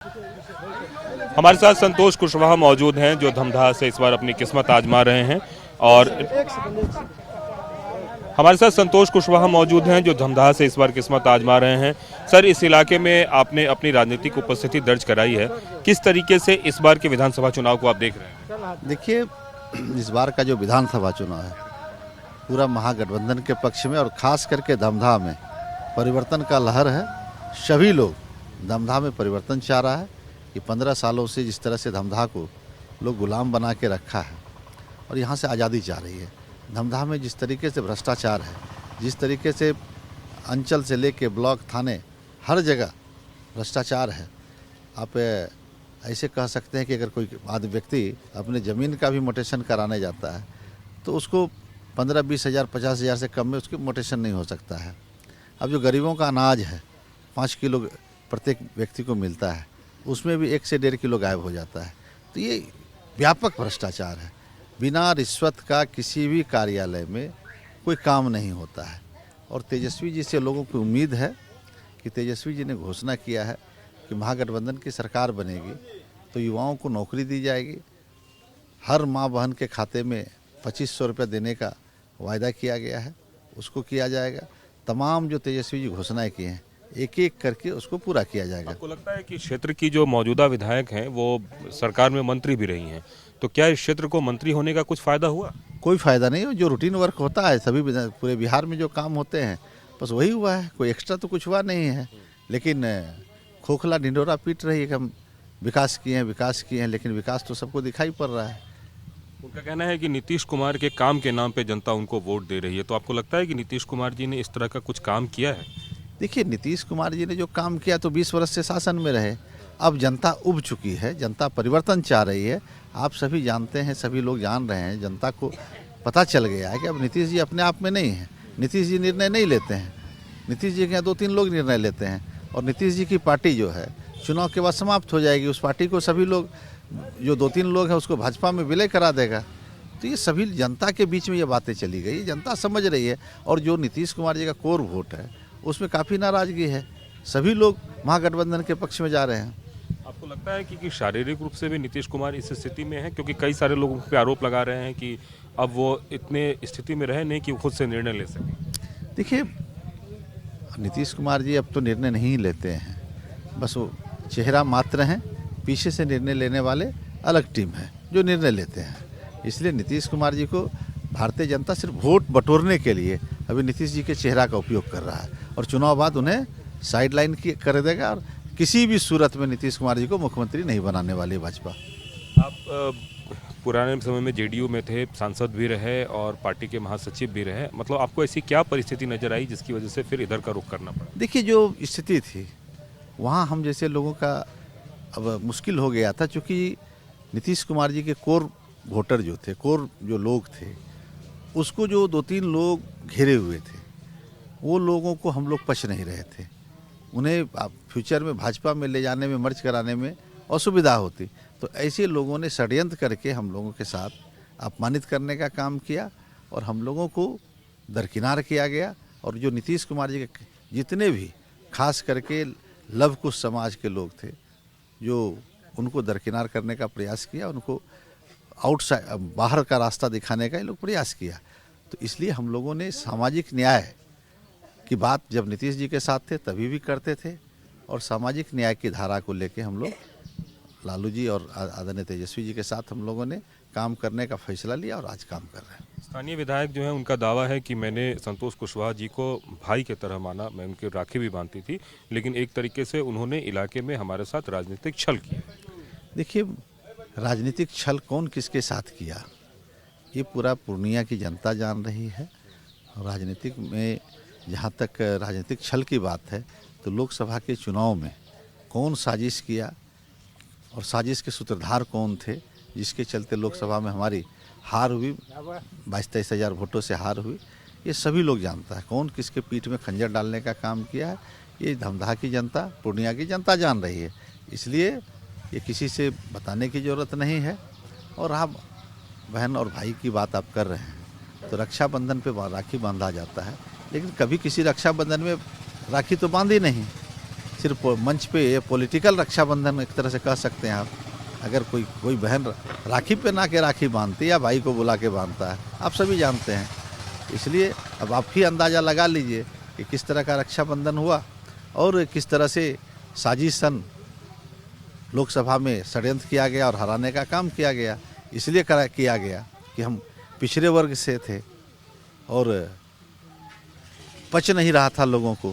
हमारे साथ संतोष कुशवाहा मौजूद हैं जो धमदाहा से इस बार अपनी किस्मत आजमा रहे हैं। और हमारे साथ संतोष कुशवाहा मौजूद हैं जो धमदाहा से इस बार किस्मत आजमा रहे हैं। सर, इस इलाके में आपने अपनी राजनीतिक उपस्थिति दर्ज कराई है, किस तरीके से इस बार के विधानसभा चुनाव को आप देख रहे हैं? देखिए, इस बार का जो विधानसभा चुनाव है पूरा महागठबंधन के पक्ष में और खास करके धमदाहा में परिवर्तन का लहर है। सभी लोग धमदाहा में परिवर्तन चाह रहा है कि 15 सालों से जिस तरह से धमदाहा को लोग गुलाम बना के रखा है और यहाँ से आज़ादी चाह रही है। धमदाहा में जिस तरीके से भ्रष्टाचार है, जिस तरीके से अंचल से लेके ब्लॉक थाने हर जगह भ्रष्टाचार है। आप ऐसे कह सकते हैं कि अगर कोई व्यक्ति अपने ज़मीन का भी मोटेशन कराने जाता है तो उसको 15-20 हज़ार 50 हज़ार से कम में उसकी मोटेशन नहीं हो सकता है। अब जो गरीबों का अनाज है 5 किलो प्रत्येक व्यक्ति को मिलता है, उसमें भी 1 से 1.5 किलो गायब हो जाता है। तो ये व्यापक भ्रष्टाचार है। बिना रिश्वत का किसी भी कार्यालय में कोई काम नहीं होता है। और तेजस्वी जी से लोगों को उम्मीद है कि तेजस्वी जी ने घोषणा किया है कि महागठबंधन की सरकार बनेगी तो युवाओं को नौकरी दी जाएगी। हर माँ बहन के खाते में 2500 रुपये देने का वायदा किया गया है, उसको किया जाएगा। तमाम जो तेजस्वी जी घोषणाएं की हैं एक एक करके उसको पूरा किया जाएगा। आपको लगता है कि क्षेत्र की जो मौजूदा विधायक हैं वो सरकार में मंत्री भी रही हैं, तो क्या इस क्षेत्र को मंत्री होने का कुछ फ़ायदा हुआ? कोई फ़ायदा नहीं है। जो रूटीन वर्क होता है सभी पूरे बिहार में जो काम होते हैं बस वही हुआ है, कोई एक्स्ट्रा तो कुछ हुआ नहीं है। लेकिन खोखला ढिंढोरा पीट रही है कि हम विकास किए हैं, लेकिन विकास तो सबको दिखाई पड़ रहा है। उनका कहना है कि नीतीश कुमार के काम के नाम पे जनता उनको वोट दे रही है, तो आपको लगता है कि नीतीश कुमार जी ने इस तरह का कुछ काम किया है? देखिए, नीतीश कुमार जी ने जो काम किया तो 20 वर्ष से शासन में रहे। अब जनता उब चुकी है, जनता परिवर्तन चाह रही है। आप सभी जानते हैं, सभी लोग जान रहे हैं, जनता को पता चल गया है कि अब नीतीश जी अपने आप में नहीं हैं। नीतीश जी निर्णय नहीं लेते हैं। नीतीश जी के यहाँ 2-3 लोग निर्णय लेते हैं और नीतीश जी की पार्टी जो है चुनाव के बाद समाप्त हो जाएगी। उस पार्टी को सभी लोग, जो 2-3 लोग हैं उसको भाजपा में विलय करा देगा। तो ये सभी जनता के बीच में ये बातें चली गई, जनता समझ रही है। और जो नीतीश कुमार जी का कोर वोट है उसमें काफ़ी नाराज़गी है। सभी लोग महागठबंधन के पक्ष में जा रहे हैं। आपको लगता है कि शारीरिक रूप से भी नीतीश कुमार इस स्थिति में है? क्योंकि कई सारे लोगों पे आरोप लगा रहे हैं कि अब वो इतने स्थिति में रहे नहीं कि खुद से निर्णय ले सकें। देखिए, नीतीश कुमार जी अब तो निर्णय नहीं लेते हैं, बस वो चेहरा मात्र हैं। पीछे से निर्णय लेने वाले अलग टीम है जो निर्णय लेते हैं। इसलिए नीतीश कुमार जी को भारतीय जनता सिर्फ वोट बटोरने के लिए अभी नीतीश जी के चेहरा का उपयोग कर रहा है और चुनाव बाद उन्हें साइडलाइन कर देगा। और किसी भी सूरत में नीतीश कुमार जी को मुख्यमंत्री नहीं बनाने वाली भाजपा। आप पुराने समय में जेडीयू में थे, सांसद भी रहे और पार्टी के महासचिव भी रहे, मतलब आपको ऐसी क्या परिस्थिति नजर आई जिसकी वजह से फिर इधर का रुख करना पड़ा? देखिए, जो स्थिति थी वहाँ हम जैसे लोगों का अब मुश्किल हो गया था, क्योंकि नीतीश कुमार जी के कोर वोटर जो थे, कोर जो लोग थे, उसको जो 2-3 लोग घेरे हुए थे, वो लोगों को हम लोग पच नहीं रहे थे। उन्हें फ्यूचर में भाजपा में ले जाने में, मर्ज कराने में असुविधा होती। तो ऐसे लोगों ने षड्यंत्र करके हम लोगों के साथ अपमानित करने का काम किया और हम लोगों को दरकिनार किया गया। और जो नीतीश कुमार जी के जितने भी खास करके लव कुश समाज के लोग थे, जो उनको दरकिनार करने का प्रयास किया, उनको आउटसाइड बाहर का रास्ता दिखाने का ये लोग प्रयास किया। तो इसलिए हम लोगों ने सामाजिक न्याय की बात जब नीतीश जी के साथ थे तभी भी करते थे और सामाजिक न्याय की धारा को लेके हम लोग लालू जी और आदरणीय तेजस्वी जी के साथ हम लोगों ने काम करने का फैसला लिया और आज काम कर रहे हैं। स्थानीय विधायक जो है उनका दावा है कि मैंने संतोष कुशवाहा जी को भाई की तरह माना, मैं उनकी राखी भी बांधती थी, लेकिन एक तरीके से उन्होंने इलाके में हमारे साथ राजनीतिक छल किया। देखिए, राजनीतिक छल कौन किसके साथ किया ये पूरा पूर्णिया की जनता जान रही है। राजनीतिक में जहाँ तक राजनीतिक छल की बात है तो लोकसभा के चुनाव में कौन साजिश किया और साजिश के सूत्रधार कौन थे, जिसके चलते लोकसभा में हमारी हार हुई, 22-23 हज़ार वोटों से हार हुई, ये सभी लोग जानता है। कौन किसके पीठ में खंजर डालने का काम किया है ये धमदाहा की जनता, पूर्णिया की जनता जान रही है। इसलिए ये किसी से बताने की ज़रूरत नहीं है। और आप बहन और भाई की बात आप कर रहे हैं तो रक्षाबंधन पे राखी बांधा जाता है, लेकिन कभी किसी रक्षाबंधन में राखी तो बांधी नहीं। सिर्फ मंच पे ये पॉलिटिकल रक्षाबंधन एक तरह से कह सकते हैं आप। अगर कोई बहन राखी पे ना के राखी बांधती या भाई को बुला के बांधता है, आप सभी जानते हैं। इसलिए अब आप ही अंदाज़ा लगा लीजिए कि किस तरह का रक्षाबंधन हुआ और किस तरह से साजिशन लोकसभा में षड्यंत्र किया गया और हराने का काम किया गया। इसलिए किया गया कि हम पिछड़े वर्ग से थे और पच नहीं रहा था लोगों को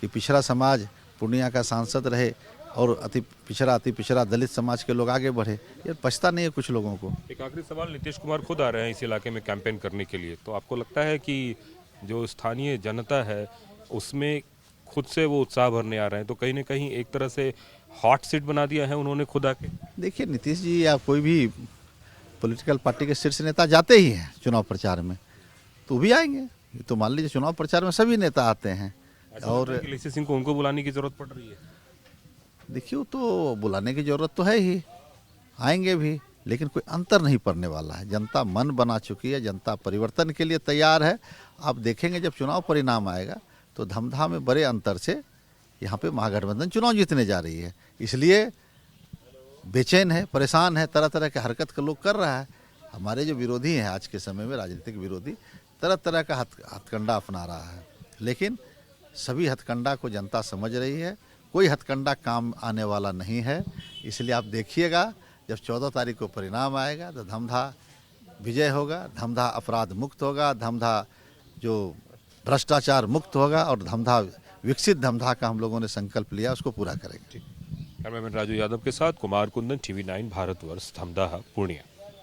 कि पिछड़ा समाज पूर्णिया का सांसद रहे और अति पिछड़ा दलित समाज के लोग आगे बढ़े। ये पछता नहीं है कुछ लोगों को। एक आखिरी सवाल, नीतीश कुमार खुद आ रहे हैं इस इलाके में कैंपेन करने के लिए, तो आपको लगता है कि जो स्थानीय जनता है उसमें खुद से वो उत्साह भरने आ रहे हैं, तो कहीं ना कहीं एक तरह से हॉट सीट बना दिया है उन्होंने खुद आके? देखिए, नीतीश जी या कोई भी पॉलिटिकल पार्टी के शीर्ष नेता जाते ही हैं चुनाव प्रचार में, तो भी आएंगे। ये तो मान लीजिए चुनाव प्रचार में सभी नेता आते हैं। और लक्ष्य सिंह को उनको बुलाने की जरूरत पड़ रही है? देखिए, वो तो बुलाने की जरूरत तो है ही, आएंगे भी, लेकिन कोई अंतर नहीं पड़ने वाला है। जनता मन बना चुकी है, जनता परिवर्तन के लिए तैयार है। आप देखेंगे जब चुनाव परिणाम आएगा तो धमधा में बड़े अंतर से यहाँ पे महागठबंधन चुनाव जीतने जा रही है। इसलिए बेचैन है, परेशान है, तरह तरह के हरकत के लोग कर रहा है। हमारे जो विरोधी हैं आज के समय में, राजनीतिक विरोधी, तरह तरह का हथकंडा अपना रहा है, लेकिन सभी हथकंडा को जनता समझ रही है। कोई हथकंडा काम आने वाला नहीं है। इसलिए आप देखिएगा जब 14 तारीख को परिणाम आएगा तो धमधा विजय होगा, धमधा अपराध मुक्त होगा, धमधा जो भ्रष्टाचार मुक्त होगा और धमधा विकसित धमधा का हम लोगों ने संकल्प लिया, उसको पूरा करेंगे। कैमरामैन राजू यादव के साथ कुमार कुंदन, TV9 भारतवर्ष, धमदाहा, पूर्णिया।